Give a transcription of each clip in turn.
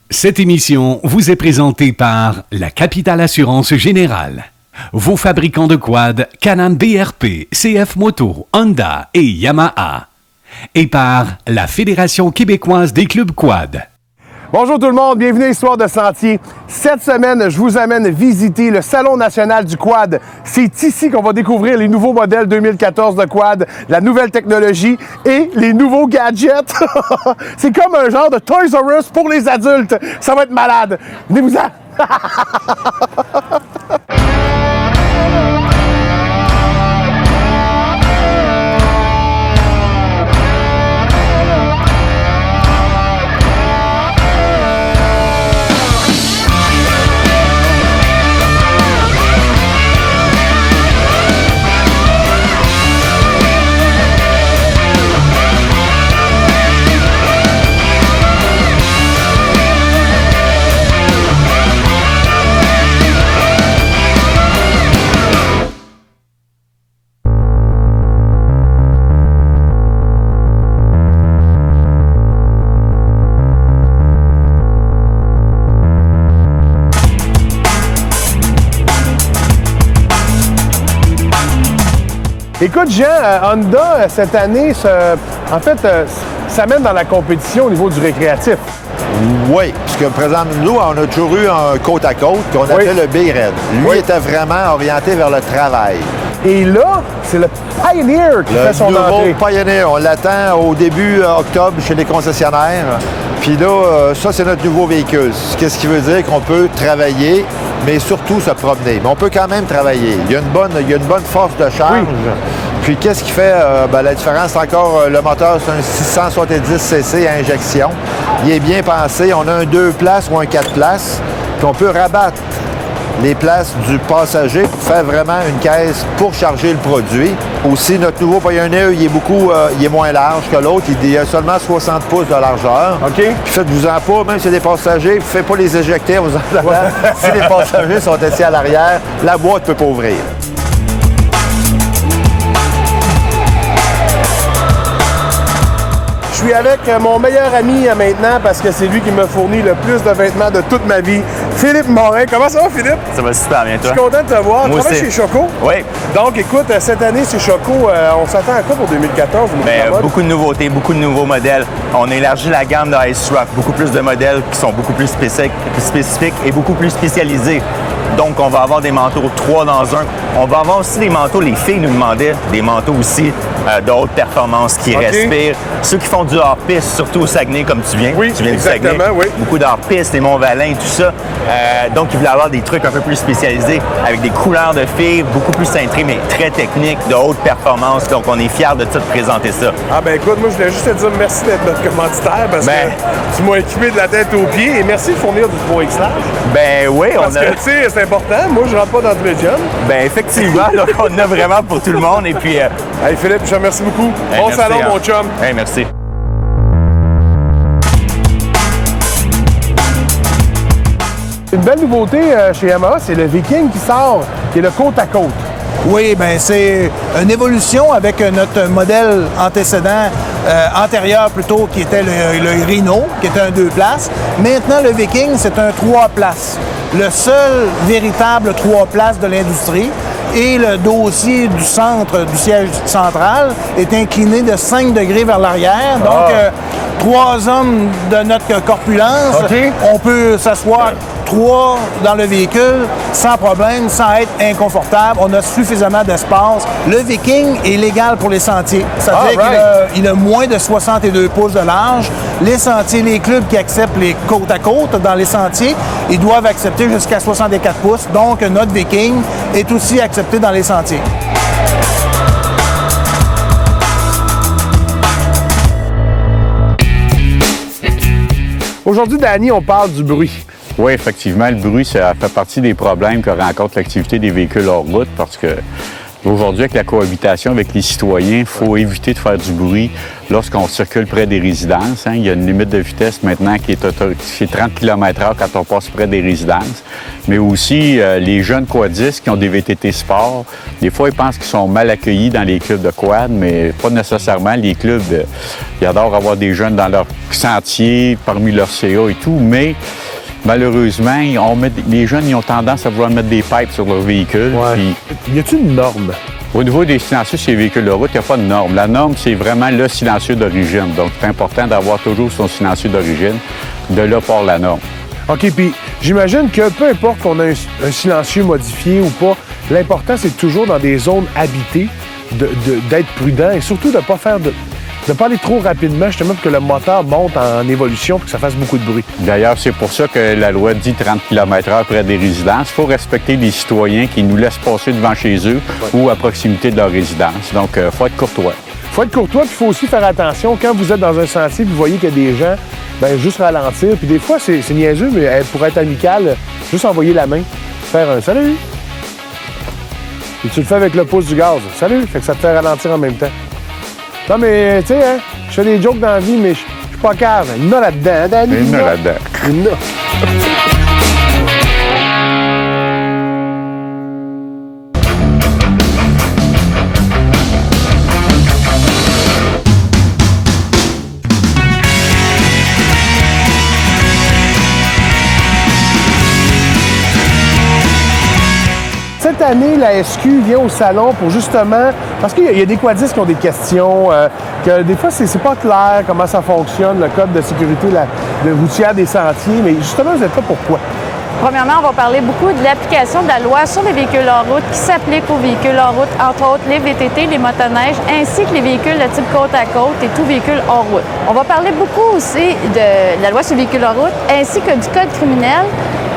Cette émission vous est présentée par la Capitale Assurance Générale. Vos fabricants de quad Can-Am BRP, CF Moto, Honda et Yamaha. Et par la Fédération québécoise des clubs quad. Bonjour tout le monde, bienvenue à Histoire de Sentier. Cette semaine, je vous amène visiter le Salon national du quad. C'est ici qu'on va découvrir les nouveaux modèles 2014 de quad, la nouvelle technologie et les nouveaux gadgets. C'est comme un genre de Toys R Us pour les adultes. Ça va être malade. Venez-vous-en! Écoute, Jean, Honda, cette année, s'amène dans la compétition au niveau du récréatif. Oui, parce que présentement, nous, on a toujours eu un côte-à-côte qu'on appelait le B-Red. Lui était vraiment orienté vers le travail. Et là, c'est le Pioneer qui fait son entrée. Le Pioneer, on l'attend au début octobre chez les concessionnaires. Puis là, ça, c'est notre nouveau véhicule. Qu'est-ce qui veut dire qu'on peut travailler, mais surtout se promener. Mais on peut quand même travailler. Il y a une bonne force de charge. Oui. Puis qu'est-ce qui fait la différence? C'est encore le moteur, c'est un 670 cc à injection. Il est bien pensé. On a un 2 places ou un 4 places. Puis on peut rabattre les places du passager pour faire vraiment une caisse pour charger le produit. Aussi, notre nouveau Pioneer, il est moins large que l'autre. Il a seulement 60 pouces de largeur. OK. Puis faites-vous-en pas, même si c'est des passagers, ne faites pas les éjecter vous en avant. Si les passagers sont assis à l'arrière, la boîte ne peut pas ouvrir. Je suis avec mon meilleur ami maintenant parce que c'est lui qui me fournit le plus de vêtements de toute ma vie, Philippe Morin. Comment ça va, Philippe? Ça va super bien, toi. Je suis content de te voir. Moi Tu travailles chez Choco? Oui. Donc, écoute, cette année, chez Choco, on s'attend à quoi pour 2014? Beaucoup de nouveautés, beaucoup de nouveaux modèles. On a élargi la gamme de Ice Rock. Beaucoup plus de modèles qui sont beaucoup plus spécifiques et beaucoup plus spécialisés. Donc, on va avoir des manteaux 3 dans 1. On va avoir aussi des manteaux, les filles nous demandaient, des manteaux aussi de haute performance qui respirent. Ceux qui font du hors-piste, surtout au Saguenay, comme tu viens. Oui, tu viens exactement, du Saguenay. Oui. Beaucoup d'hors-piste, les Mont-Valin, tout ça. Donc, ils voulaient avoir des trucs un peu plus spécialisés avec des couleurs de filles, beaucoup plus cintrées, mais très techniques, de haute performance. Donc, on est fiers de tout présenter ça. Ah ben écoute, moi, je voulais juste te dire merci d'être notre commanditaire parce que tu m'as équipé de la tête aux pieds et merci de fournir du 3X large. Ben oui, parce que, tu sais, c'est important. Moi, je rentre pas dans tous les jobs. Ben effectivement, donc on en a vraiment pour tout le monde. Et puis... Hey Philippe, je te remercie beaucoup. Hey, bon merci, salon, mon chum. Hey, merci. Une belle nouveauté chez Yamaha, c'est le Viking qui sort, qui est le côte-à-côte. Oui, bien c'est une évolution avec notre modèle antécédent, antérieur plutôt, qui était le Rhino, qui était un 2 places. Maintenant, le Viking, c'est un 3 places. Le seul véritable 3 places de l'industrie. Et le dossier du centre, du siège central, est incliné de 5 degrés vers l'arrière. Donc, 3 hommes de notre corpulence, on peut s'asseoir 3 dans le véhicule sans problème, sans être inconfortable. On a suffisamment d'espace. Le Viking est légal pour les sentiers. C'est-à-dire qu'il a moins de 62 pouces de large. Les sentiers, les clubs qui acceptent les côte-à-côte dans les sentiers, ils doivent accepter jusqu'à 64 pouces. Donc, notre Viking est aussi accepté dans les sentiers. Aujourd'hui, Danny, on parle du bruit. Oui, effectivement, le bruit, ça fait partie des problèmes que rencontre l'activité des véhicules hors route parce que Aujourd'hui, avec la cohabitation avec les citoyens, il faut éviter de faire du bruit lorsqu'on circule près des résidences. Il y a une limite de vitesse maintenant qui est 30 km/h quand on passe près des résidences. Mais aussi, les jeunes quadistes qui ont des VTT sport, des fois, ils pensent qu'ils sont mal accueillis dans les clubs de quad, mais pas nécessairement. Les clubs, ils adorent avoir des jeunes dans leur sentier, parmi leurs CA et tout, mais malheureusement, les jeunes ils ont tendance à vouloir mettre des pipes sur leur véhicule. Ouais. Y a-t-il une norme? Au niveau des silencieux sur les véhicules de route, il n'y a pas de norme. La norme, c'est vraiment le silencieux d'origine. Donc, c'est important d'avoir toujours son silencieux d'origine. De là part la norme. OK, puis j'imagine que peu importe qu'on a un silencieux modifié ou pas, l'important, c'est toujours dans des zones habitées d'être prudent et surtout de ne pas faire de pas aller trop rapidement, justement, pour que le moteur monte en évolution et que ça fasse beaucoup de bruit. D'ailleurs, c'est pour ça que la loi dit 30 km/h près des résidences. Il faut respecter les citoyens qui nous laissent passer devant chez eux ou à proximité de leur résidence. Donc, il faut être courtois. Il faut être courtois, puis il faut aussi faire attention. Quand vous êtes dans un sentier et vous voyez qu'il y a des gens, bien, juste ralentir. Puis des fois, c'est niaiseux, mais pour être amical, juste envoyer la main, faire un « salut ». Et tu le fais avec le pouce du gaz. « Salut », fait que ça te fait ralentir en même temps. Non, mais, tu sais, hein, je fais des jokes dans la vie, mais je suis pas cave. Il y en a là-dedans. Il y en a là-dedans. Il y en a. Cette année, la SQ vient au salon pour justement... Parce qu'il y a des quadistes qui ont des questions, que des fois, c'est pas clair comment ça fonctionne, le code de sécurité de routière des sentiers. Mais justement, vous êtes là pourquoi? Premièrement, on va parler beaucoup de l'application de la loi sur les véhicules en route qui s'applique aux véhicules en route, entre autres les VTT, les motoneiges, ainsi que les véhicules de type côte à côte et tout véhicule en route. On va parler beaucoup aussi de la loi sur les véhicules en route, ainsi que du code criminel.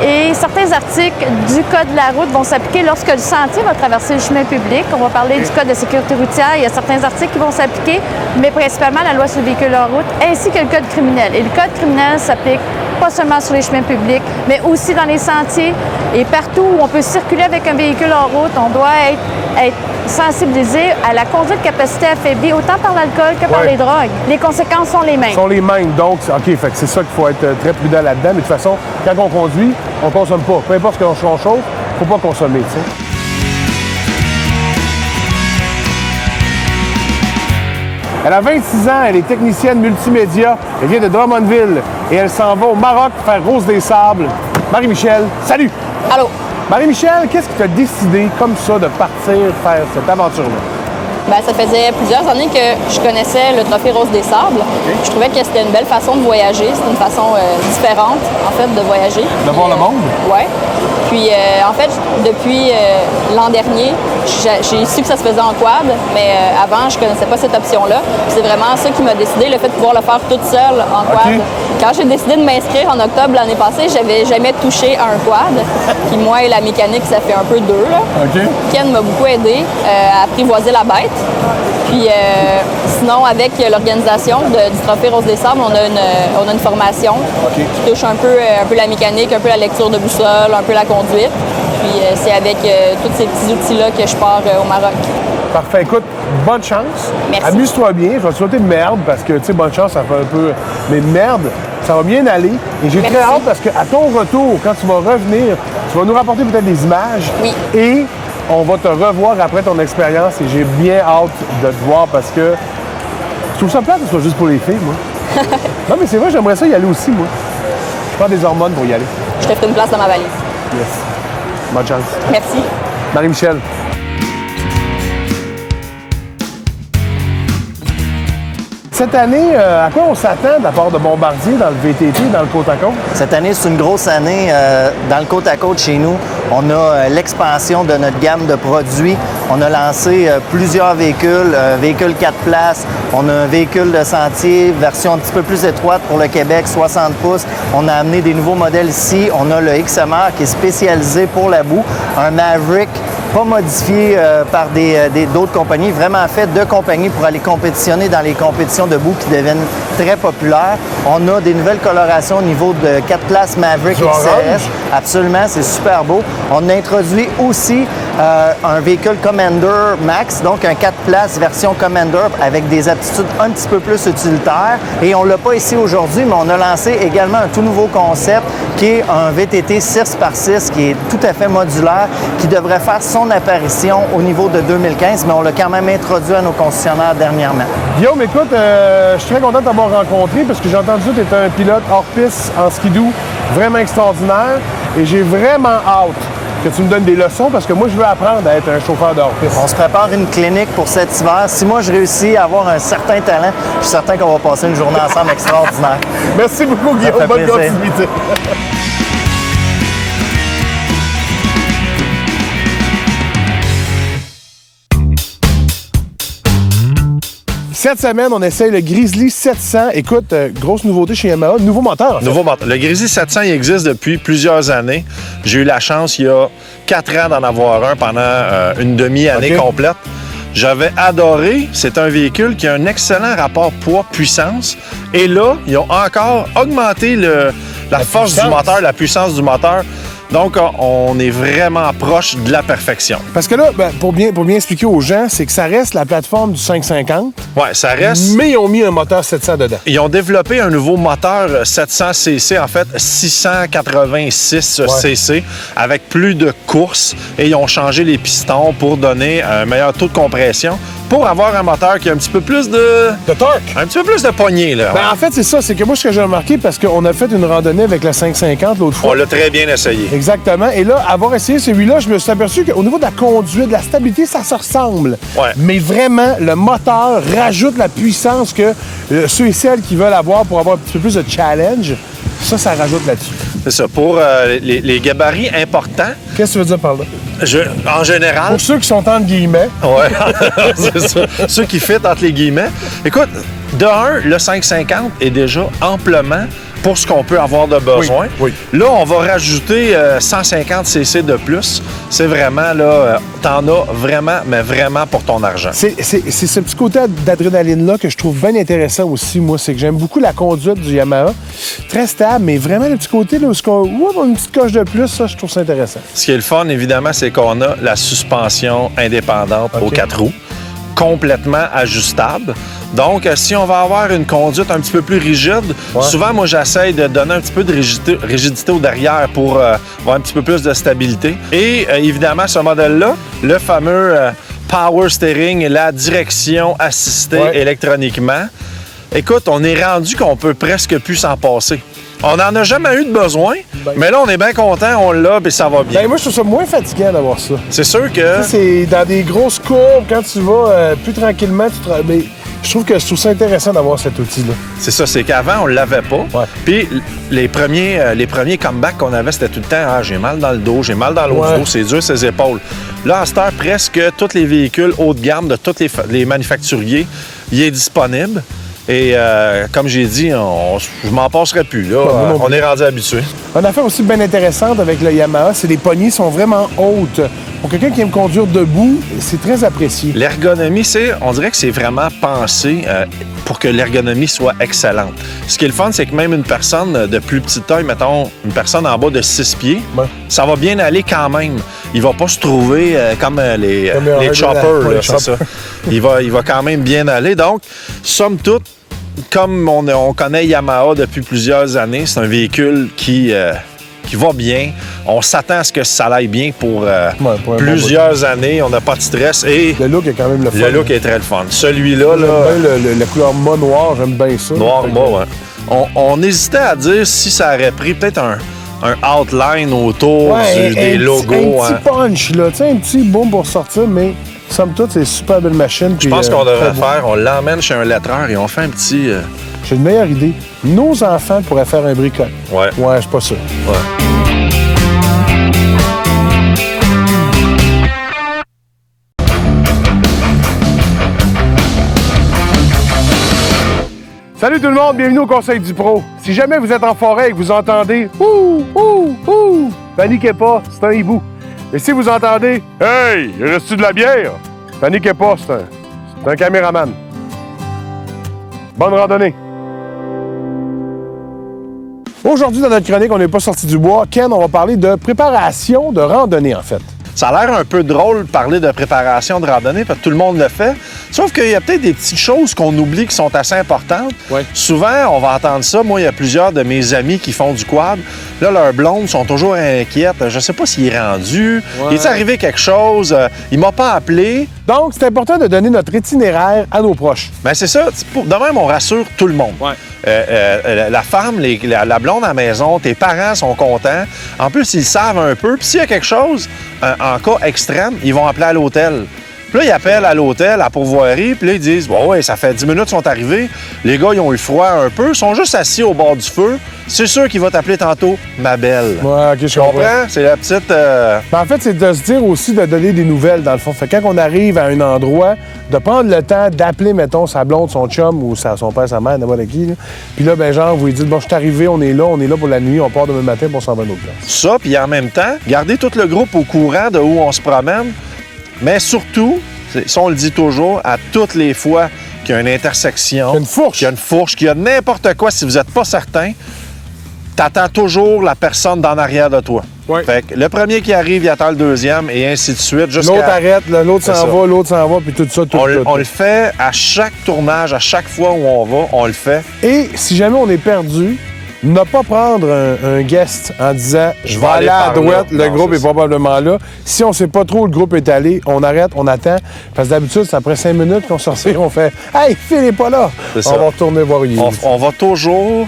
Et certains articles du Code de la route vont s'appliquer lorsque le sentier va traverser le chemin public. On va parler du Code de sécurité routière. Il y a certains articles qui vont s'appliquer, mais principalement la loi sur les véhicules en route, ainsi que le Code criminel. Et le Code criminel s'applique pas seulement sur les chemins publics, mais aussi dans les sentiers. Et partout où on peut circuler avec un véhicule en route, on doit être sensibilisé à la conduite capacité affaiblie, autant par l'alcool que par les drogues. Les conséquences sont les mêmes. Sont les mêmes. Donc, OK, fait que c'est ça qu'il faut être très prudent là-dedans. Mais de toute façon, quand on conduit, on ne consomme pas. Peu importe ce qu'on chauffe, il ne faut pas consommer, tu sais. Elle a 26 ans, elle est technicienne multimédia. Elle vient de Drummondville et elle s'en va au Maroc faire Rose des Sables. Marie-Michel, salut! Allô? Marie-Michel, qu'est-ce qui t'a décidé comme ça de partir faire cette aventure-là? Bien, ça faisait plusieurs années que je connaissais le Trophée Rose des Sables. Okay. Je trouvais que c'était une belle façon de voyager. C'était une façon différente, en fait, de voyager. De voir le monde? Oui. Puis, en fait, depuis l'an dernier, j'ai su que ça se faisait en quad, mais avant, je ne connaissais pas cette option-là. C'est vraiment ça qui m'a décidé, le fait de pouvoir le faire toute seule en quad. Okay. Quand j'ai décidé de m'inscrire en octobre l'année passée, j'avais jamais touché à un quad. Puis moi et la mécanique, ça fait un peu deux, là. Okay. Ken m'a beaucoup aidé à apprivoiser la bête. Puis sinon, avec l'organisation du Trophée Rose des Sables, on a une formation qui touche un peu la mécanique, un peu la lecture de boussole, un peu la conduite. Puis c'est avec tous ces petits outils-là que je pars au Maroc. Parfait. Écoute, bonne chance. Merci. Amuse-toi bien. Je vais te souhaiter merde parce que, tu sais, bonne chance, ça fait un peu... Mais merde, ça va bien aller. Et j'ai très hâte parce qu'à ton retour, quand tu vas revenir, tu vas nous rapporter peut-être des images. Oui. Et on va te revoir après ton expérience et j'ai bien hâte de te voir parce que je trouve ça plate que ce soit juste pour les filles, moi. Non, mais c'est vrai, j'aimerais ça y aller aussi, moi. Je prends des hormones pour y aller. Je te ferai une place dans ma valise. Yes. Bonne chance. Merci. Marie-Michel. Cette année, à quoi on s'attend de la part de Bombardier dans le VTT, dans le côte-à-côte? Cette année, c'est une grosse année dans le côte-à-côte chez nous. On a l'expansion de notre gamme de produits. On a lancé plusieurs véhicules, un véhicule 4 places. On a un véhicule de sentier, version un petit peu plus étroite pour le Québec, 60 pouces. On a amené des nouveaux modèles ici. On a le XMR qui est spécialisé pour la boue, un Maverick pas modifié par d'autres compagnies, vraiment fait de compagnies pour aller compétitionner dans les compétitions debout qui deviennent très populaires. On a des nouvelles colorations au niveau de 4 places Maverick XRS. Absolument, c'est super beau. On a introduit aussi un véhicule Commander Max, donc un 4 places version Commander avec des aptitudes un petit peu plus utilitaires. Et on ne l'a pas ici aujourd'hui, mais on a lancé également un tout nouveau concept qui est un VTT 6x6 qui est tout à fait modulaire, qui devrait faire son apparition au niveau de 2015, mais on l'a quand même introduit à nos concessionnaires dernièrement. Guillaume, écoute, je suis très content de t'avoir rencontré parce que j'ai entendu que tu étais un pilote hors piste en skidoo vraiment extraordinaire et j'ai vraiment hâte que tu me donnes des leçons parce que moi, je veux apprendre à être un chauffeur de hors piste. On se prépare une clinique pour cet hiver. Si moi, je réussis à avoir un certain talent, je suis certain qu'on va passer une journée ensemble extraordinaire. Merci beaucoup, Guillaume. Bonne continuité. Cette semaine, on essaye le Grizzly 700. Écoute, grosse nouveauté chez Yamaha. Nouveau moteur, en fait. Nouveau moteur. Le Grizzly 700, il existe depuis plusieurs années. J'ai eu la chance, il y a 4 ans, d'en avoir un pendant une demi-année complète. J'avais adoré. C'est un véhicule qui a un excellent rapport poids-puissance. Et là, ils ont encore augmenté la force du moteur, la puissance du moteur. Donc, on est vraiment proche de la perfection. Parce que là, pour bien expliquer aux gens, c'est que ça reste la plateforme du 550. Oui, ça reste. Mais ils ont mis un moteur 700 dedans. Ils ont développé un nouveau moteur 700cc, en fait 686cc, avec plus de courses. Et ils ont changé les pistons pour donner un meilleur taux de compression, pour avoir un moteur qui a un petit peu plus de torque. Un petit peu plus de poignée, là. En fait, c'est ça. C'est que moi, ce que j'ai remarqué, parce qu'on a fait une randonnée avec la 550 l'autre fois. On l'a très bien essayé. Exactement. Et là, avoir essayé celui-là, je me suis aperçu qu'au niveau de la conduite, de la stabilité, ça se ressemble. Ouais. Mais vraiment, le moteur rajoute la puissance que ceux et celles qui veulent avoir pour avoir un petit peu plus de challenge, ça rajoute là-dessus. C'est ça. Pour les gabarits importants... Qu'est-ce que tu veux dire par là? En général... Pour ceux qui sont entre guillemets. Oui, c'est ça. Ceux qui fit entre les guillemets. Écoute, de un, le 550 est déjà amplement pour ce qu'on peut avoir de besoin. Oui. Là, on va rajouter 150 cc de plus. C'est vraiment, là, t'en as vraiment, mais vraiment pour ton argent. C'est ce petit côté d'adrénaline-là que je trouve bien intéressant aussi, moi. C'est que j'aime beaucoup la conduite du Yamaha. Très stable, mais vraiment le petit côté, là, où on a une petite coche de plus, ça, je trouve ça intéressant. Ce qui est le fun, évidemment, c'est qu'on a la suspension indépendante aux 4 roues, complètement ajustable. Donc, si on va avoir une conduite un petit peu plus rigide, souvent, moi, j'essaie de donner un petit peu de rigidité au derrière pour avoir un petit peu plus de stabilité. Et évidemment, ce modèle-là, le fameux Power Steering et la direction assistée électroniquement, écoute, on est rendu qu'on peut presque plus s'en passer. On n'en a jamais eu de besoin, mais là, on est bien content, on l'a, et ça va bien. Moi, je trouve ça moins fatigant d'avoir ça. C'est sûr que... C'est dans des grosses courbes, quand tu vas plus tranquillement, je trouve que je trouve ça intéressant d'avoir cet outil-là. C'est ça, c'est qu'avant, on ne l'avait pas. Puis les premiers comebacks qu'on avait, c'était tout le temps « j'ai mal dans le dos, j'ai mal dans l'autre dos, c'est dur ses épaules ». Là, à cette heure, presque tous les véhicules haut de gamme de tous les manufacturiers, il est disponible. Et comme j'ai dit, je m'en passerai plus. Là, on est rendu habitué. Une affaire aussi bien intéressante avec le Yamaha, c'est que les poignées sont vraiment hautes. Pour quelqu'un qui aime conduire debout, c'est très apprécié. L'ergonomie, on dirait que c'est vraiment pensé pour que l'ergonomie soit excellente. Ce qui est le fun, c'est que même une personne de plus petite taille, mettons une personne en bas de 6 pieds, ça va bien aller quand même. Il va pas se trouver comme les choppers, c'est ça. Il va quand même bien aller. Donc, somme toute, comme on connaît Yamaha depuis plusieurs années, c'est un véhicule qui va bien. On s'attend à ce que ça aille bien pour plusieurs années. On n'a pas de stress. Et le look est quand même le fun. Le look est très le fun. Celui-là, la couleur mat noir, j'aime bien ça. Noir mat, oui. On hésitait à dire si ça aurait pris peut-être un outline autour des logos. Un petit punch, là. Tu sais, un petit boom pour sortir, mais... Somme toute, c'est une super belle machine. Je pense qu'on devrait faire, on l'emmène chez un lettreur et on fait un petit... J'ai une meilleure idée. Nos enfants pourraient faire un bricole. Ouais, je suis pas sûr. Salut tout le monde, bienvenue au Conseil du Pro. Si jamais vous êtes en forêt et que vous entendez « ouh, ouh, ouh », paniquez pas, c'est un hibou. Et si vous entendez « Hey, il reste-tu de la bière? » Paniquez pas, c'est un caméraman. Bonne randonnée! Aujourd'hui, dans notre chronique, on n'est pas sorti du bois. Ken, on va parler de préparation de randonnée, en fait. Ça a l'air un peu drôle de parler de préparation de randonnée parce que tout le monde le fait. Sauf qu'il y a peut-être des petites choses qu'on oublie qui sont assez importantes. Ouais. Souvent, on va entendre ça. Moi, il y a plusieurs de mes amis qui font du quad. Là, leurs blondes sont toujours inquiètes. Je sais pas s'il est rendu. Ouais. Il est arrivé quelque chose? Il m'a pas appelé. Donc, c'est important de donner notre itinéraire à nos proches. Bien, c'est ça. De même, on rassure tout le monde. Ouais. La femme, la blonde à la maison, tes parents sont contents. En plus, ils savent un peu. Puis s'il y a quelque chose, en cas extrême, ils vont appeler à l'hôtel. Puis là, ils appellent à l'hôtel, à pourvoirie, puis là, ils disent « Bon, ouais, ça fait 10 minutes qu'ils sont arrivés. Les gars, ils ont eu froid un peu. Ils sont juste assis au bord du feu. C'est sûr qu'il va t'appeler tantôt ma belle. » Ouais, OK, je Tu comprends? C'est la petite... Ben, en fait, c'est de se dire aussi de donner des nouvelles, dans le fond. Fait que quand on arrive à un endroit, de prendre le temps d'appeler, mettons, sa blonde, son chum ou son père, sa mère, n'importe qui. Là. Puis là, ben genre, vous lui dites « Bon, je suis arrivé, on est là pour la nuit, on part demain matin, puis on s'en va à notre place. » Ça, puis en même temps, garder tout le groupe au courant de où on se promène, mais surtout... Ça, on le dit toujours, à toutes les fois qu'il y a une intersection, qu'il y a une fourche, qu'il y a n'importe quoi, si vous n'êtes pas certain, t'attends toujours la personne d'en arrière de toi. Ouais. Fait que le premier qui arrive, il attend le deuxième, et ainsi de suite. L'autre arrête, l'autre s'en va, puis tout ça, tout. On le fait à chaque tournage, à chaque fois où on va, on le fait. Et si jamais on est perdu, ne pas prendre un guest en disant « Je vais aller à droite, le groupe est probablement là ». Si on ne sait pas trop où le groupe est allé, on arrête, on attend. Parce que d'habitude, c'est après 5 minutes qu'on sort, on fait « Hey, Phil n'est pas là! » On va retourner voir Yves. On va toujours...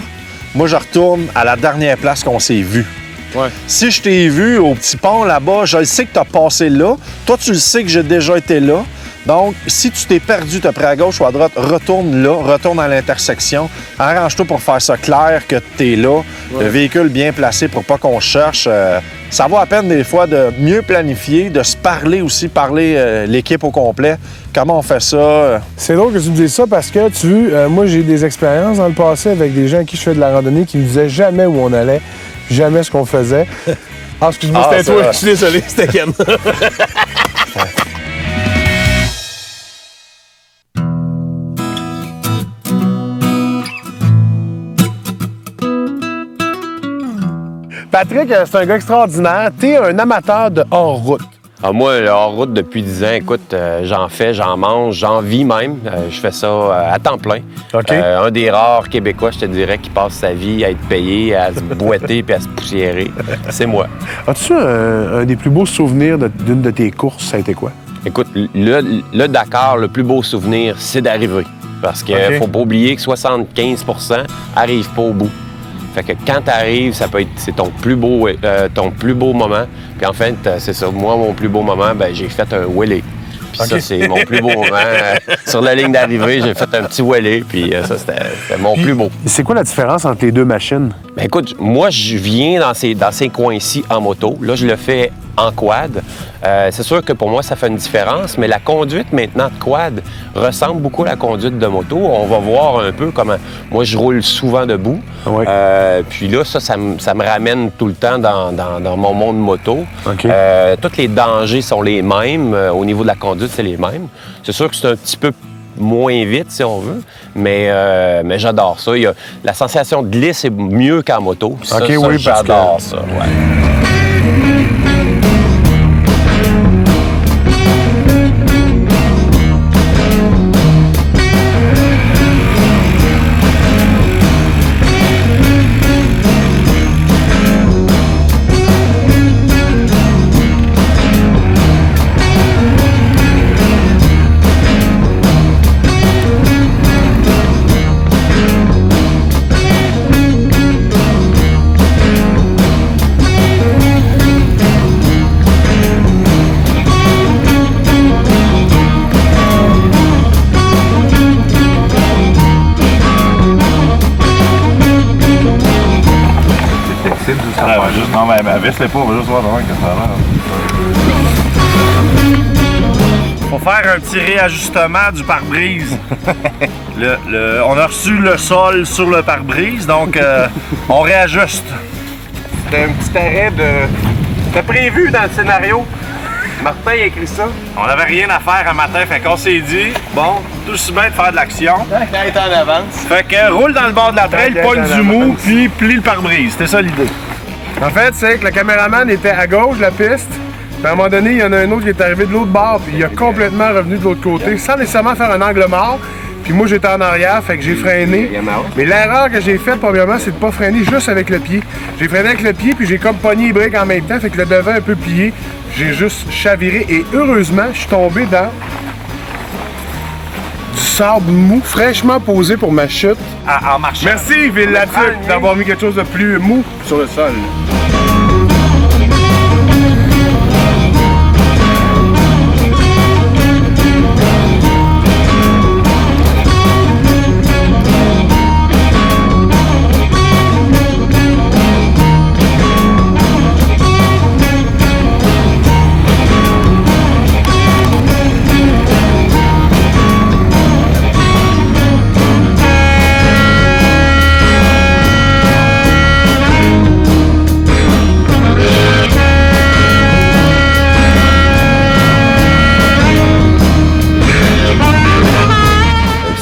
Moi, je retourne à la dernière place qu'on s'est vu. Ouais. Si je t'ai vu au petit pont là-bas, je le sais que tu as passé là. Toi, tu le sais que j'ai déjà été là. Donc, si tu t'es perdu, tu as pris à gauche ou à droite, retourne là, retourne à l'intersection. Arrange-toi pour faire ça clair que tu es là. Ouais. Le véhicule bien placé pour pas qu'on cherche. Ça vaut à peine des fois de mieux planifier, de se parler aussi, parler l'équipe au complet. Comment on fait ça? C'est drôle que tu me dises ça parce que, tu vois, moi, j'ai eu des expériences dans le passé avec des gens à qui je fais de la randonnée qui me disaient jamais où on allait, jamais ce qu'on faisait. Ah, excuse-moi, c'était toi. Je suis désolé, c'était Ken. Patrick, c'est un gars extraordinaire. T'es un amateur de hors-route. Ah, moi, le hors-route, depuis 10 ans, écoute, j'en fais, j'en mange, j'en vis même. Je fais ça à temps plein. Okay. Un des rares Québécois, je te dirais, qui passe sa vie à être payé, à se boiter puis à se poussiérer. C'est moi. As-tu un des plus beaux souvenirs d'une de tes courses? Ça a été quoi? Écoute, le Dakar, le plus beau souvenir, c'est d'arriver. Parce qu'il faut pas oublier que 75 % n'arrivent pas au bout. Fait que quand tu arrives, c'est ton plus beau moment. Puis en fait, c'est ça. Moi, mon plus beau moment, j'ai fait un wheelie. Puis ça, c'est mon plus beau moment. Sur la ligne d'arrivée, j'ai fait un petit wheelie. Puis ça, c'était mon plus beau. C'est quoi la différence entre les deux machines? Ben écoute, moi, je viens dans ces coins-ci en moto. Là, je le fais en quad. C'est sûr que pour moi, ça fait une différence, mais la conduite maintenant de quad ressemble beaucoup à la conduite de moto. On va voir un peu comment... Moi, je roule souvent debout. Ouais. Puis là, ça me ramène tout le temps dans mon monde moto. Okay. Tous les dangers sont les mêmes. Au niveau de la conduite, c'est les mêmes. C'est sûr que c'est un petit peu moins vite, si on veut, mais j'adore ça. La sensation de glisse est mieux qu'en moto. Ça, oui, j'adore ça. Ouais. Non, mais visse-les pas, on va juste voir demain que ça a l'air. Faut faire un petit réajustement du pare-brise. On a reçu le sol sur le pare-brise, donc on réajuste. C'était un petit arrêt de... C'était prévu dans le scénario. Martin a écrit ça. On n'avait rien à faire un matin, fait qu'on s'est dit, bon, tout aussi bien de faire de l'action. Quand il est en avance. Fait que roule dans le bord de la trail, pogne du mou, puis plie le pare-brise. C'était ça l'idée. En fait, c'est que le caméraman était à gauche de la piste. Puis à un moment donné, il y en a un autre qui est arrivé de l'autre bord, puis il a complètement revenu de l'autre côté, sans nécessairement faire un angle mort. Puis moi, j'étais en arrière, fait que j'ai freiné. Mais l'erreur que j'ai faite, premièrement, c'est de pas freiner juste avec le pied. J'ai freiné avec le pied, puis j'ai comme pogné les briques en même temps, fait que le devant un peu plié. J'ai juste chaviré et heureusement, je suis tombé dans du sable mou, fraîchement posé pour ma chute. En marchant. Merci, Ville-Latuc, d'avoir mis quelque chose de plus mou sur le sol.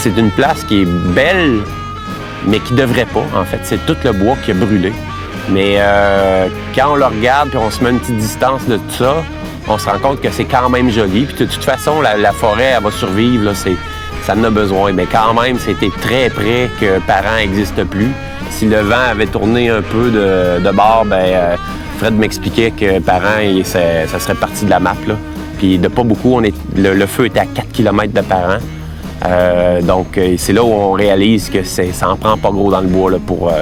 C'est une place qui est belle, mais qui devrait pas, en fait. C'est tout le bois qui a brûlé. Mais quand on le regarde puis on se met une petite distance de tout ça, on se rend compte que c'est quand même joli. Puis de toute façon, la forêt, elle va survivre. Là, ça en a besoin. Mais quand même, c'était très près que Parent n'existe plus. Si le vent avait tourné un peu de bord, Fred m'expliquait que Parent, ça serait parti de la map. Là. Puis de pas beaucoup, le feu était à 4 km de Parent. Donc, c'est là où on réalise que ça en prend pas gros dans le bois là, pour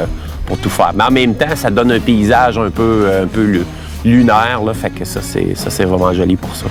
tout faire. Mais en même temps, ça donne un paysage un peu lunaire. Là, fait que ça, c'est vraiment joli pour ça.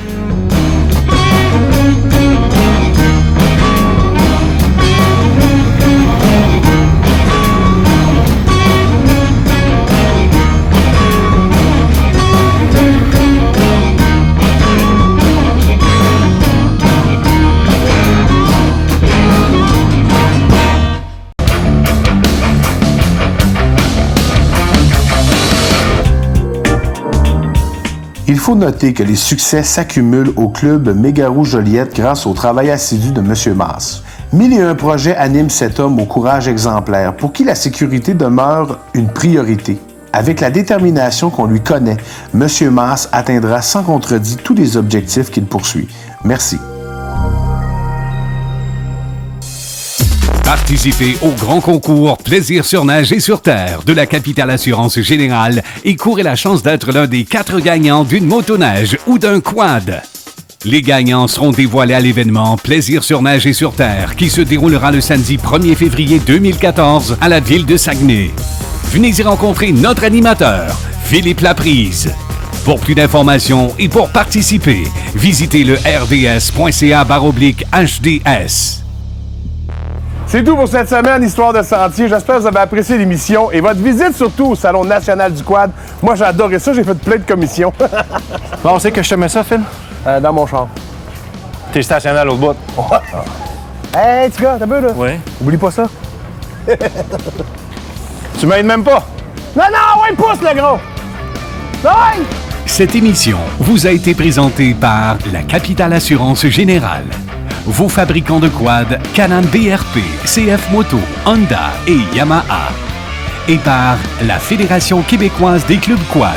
Il faut noter que les succès s'accumulent au club Mégaro-Joliette grâce au travail assidu de M. Maas. 1001 projets animent cet homme au courage exemplaire, pour qui la sécurité demeure une priorité. Avec la détermination qu'on lui connaît, M. Maas atteindra sans contredit tous les objectifs qu'il poursuit. Merci. Participez au grand concours Plaisir sur neige et sur terre de la Capitale Assurance Générale et courez la chance d'être l'un des 4 gagnants d'une motoneige ou d'un quad. Les gagnants seront dévoilés à l'événement Plaisir sur neige et sur terre qui se déroulera le samedi 1er février 2014 à la ville de Saguenay. Venez y rencontrer notre animateur, Philippe Laprise. Pour plus d'informations et pour participer, visitez le rds.ca/HDS. C'est tout pour cette semaine, Histoire de sentier. J'espère que vous avez apprécié l'émission et votre visite surtout au Salon national du quad. Moi, j'ai adoré ça. J'ai fait plein de commissions. Bon, on sait que je te mets ça, Phil? Dans mon char. T'es stationné à l'autre bout. Hey, petit gars, t'as vu, là? Oui. Oublie pas ça. Tu m'aides même pas. Non, ouais, pousse, le gros! Ouais! Cette émission vous a été présentée par la Capitale Assurance Générale. Vos fabricants de quad Can-Am BRP, CF Moto, Honda et Yamaha. Et par la Fédération québécoise des clubs quad.